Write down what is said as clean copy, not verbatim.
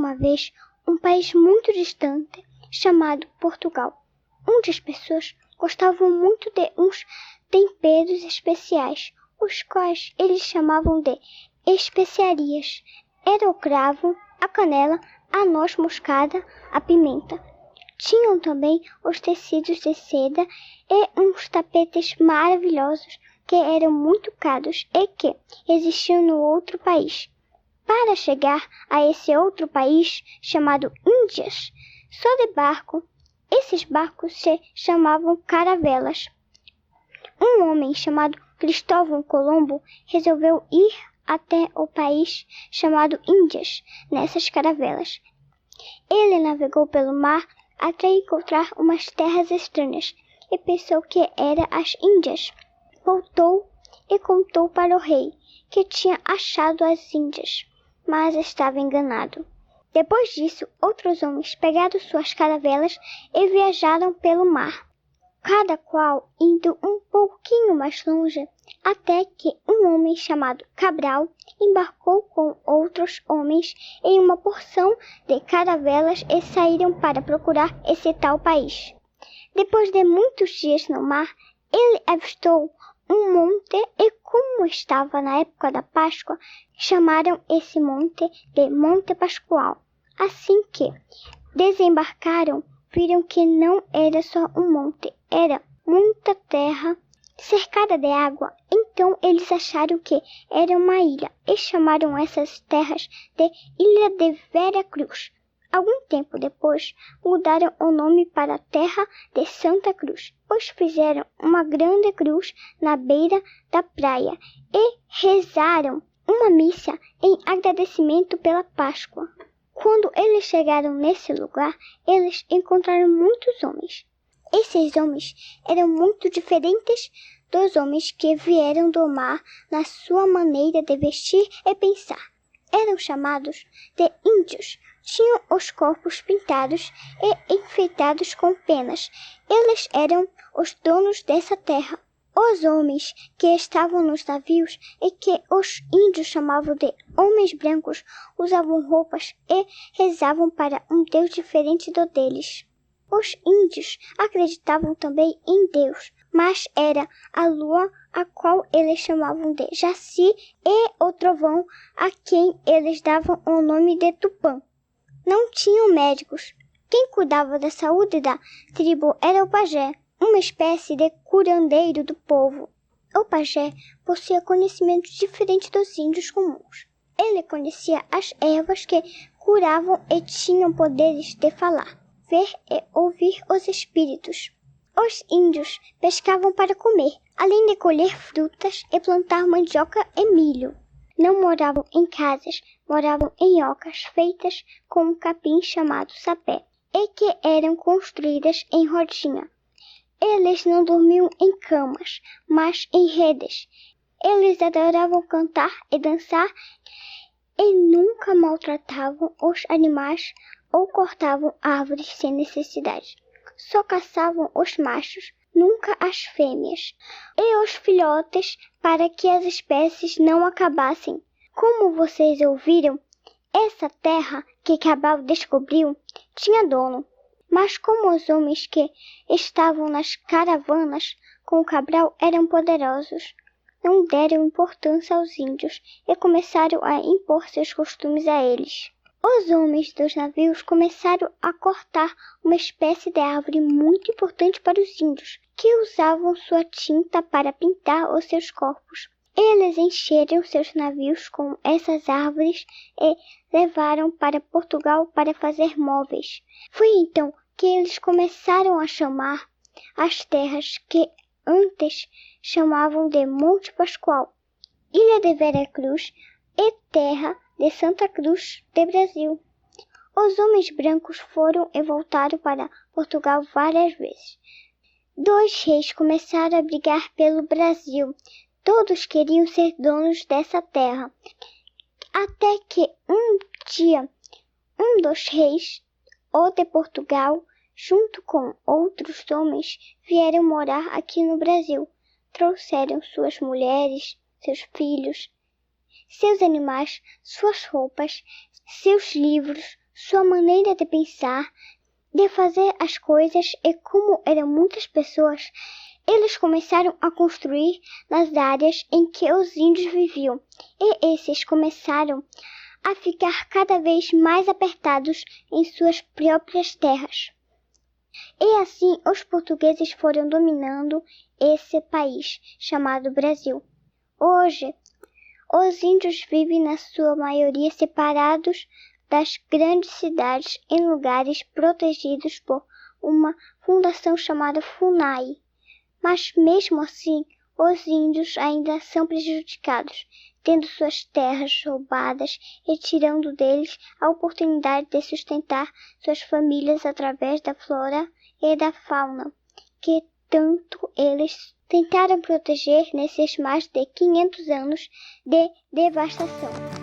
uma vez um país muito distante chamado Portugal, onde as pessoas gostavam muito de uns temperos especiais, os quais eles chamavam de especiarias. Era o cravo, a canela, a noz moscada, a pimenta. Tinham também os tecidos de seda e uns tapetes maravilhosos que eram muito caros e que existiam no outro país. Para chegar a esse outro país chamado Índias, só de barco, esses barcos se chamavam caravelas. Um homem chamado Cristóvão Colombo resolveu ir até o país chamado Índias nessas caravelas. Ele navegou pelo mar até encontrar umas terras estranhas e pensou que era as Índias. Voltou e contou para o rei que tinha achado as Índias, mas estava enganado. Depois disso, outros homens pegaram suas caravelas e viajaram pelo mar, cada qual indo um pouquinho mais longe, até que um homem chamado Cabral embarcou com outros homens em uma porção de caravelas e saíram para procurar esse tal país. Depois de muitos dias no mar, ele avistou um monte e, como estava na época da Páscoa, chamaram esse monte de Monte Pascoal. Assim que desembarcaram, viram que não era só um monte, era muita terra cercada de água. Então eles acharam que era uma ilha e chamaram essas terras de Ilha de Vera Cruz. Algum tempo depois, mudaram o nome para Terra de Santa Cruz, pois fizeram uma grande cruz na beira da praia e rezaram uma missa em agradecimento pela Páscoa. Quando eles chegaram nesse lugar, eles encontraram muitos homens. Esses homens eram muito diferentes dos homens que vieram do mar na sua maneira de vestir e pensar. Eram chamados de índios. Tinham os corpos pintados e enfeitados com penas. Eles eram os donos dessa terra. Os homens que estavam nos navios e que os índios chamavam de homens brancos usavam roupas e rezavam para um Deus diferente do deles. Os índios acreditavam também em Deus, mas era a lua, a qual eles chamavam de Jaci, e o trovão, a quem eles davam o nome de Tupã. Não tinham médicos. Quem cuidava da saúde da tribo era o pajé, uma espécie de curandeiro do povo. O pajé possuía conhecimentos diferentes dos índios comuns. Ele conhecia as ervas que curavam e tinham poderes de falar, ver e ouvir os espíritos. Os índios pescavam para comer, além de colher frutas e plantar mandioca e milho. Não moravam em casas, moravam em ocas feitas com um capim chamado sapé, e que eram construídas em rodinha. Eles não dormiam em camas, mas em redes. Eles adoravam cantar e dançar e nunca maltratavam os animais ou cortavam árvores sem necessidade. Só caçavam os machos, nunca as fêmeas, e os filhotes para que as espécies não acabassem. Como vocês ouviram, essa terra que Cabral descobriu tinha dono. Mas como os homens que estavam nas caravanas com Cabral eram poderosos, não deram importância aos índios e começaram a impor seus costumes a eles. Os homens dos navios começaram a cortar uma espécie de árvore muito importante para os índios, que usavam sua tinta para pintar os seus corpos. Eles encheram seus navios com essas árvores e levaram para Portugal para fazer móveis. Foi então que eles começaram a chamar as terras que antes chamavam de Monte Pascoal, Ilha de Vera Cruz e Terra de Santa Cruz de Brasil. Os homens brancos foram e voltaram para Portugal várias vezes. Dois reis começaram a brigar pelo Brasil. Todos queriam ser donos dessa terra. Até que um dia, um dos reis, o de Portugal, junto com outros homens, vieram morar aqui no Brasil. Trouxeram suas mulheres, seus filhos, seus animais, suas roupas, seus livros, sua maneira de pensar, de fazer as coisas, e como eram muitas pessoas, eles começaram a construir nas áreas em que os índios viviam, e esses começaram a ficar cada vez mais apertados em suas próprias terras. E assim os portugueses foram dominando esse país chamado Brasil. Hoje, os índios vivem na sua maioria separados das grandes cidades em lugares protegidos por uma fundação chamada FUNAI. Mas mesmo assim, os índios ainda são prejudicados, tendo suas terras roubadas e tirando deles a oportunidade de sustentar suas famílias através da flora e da fauna, que tanto eles tentaram proteger nesses mais de 500 anos de devastação.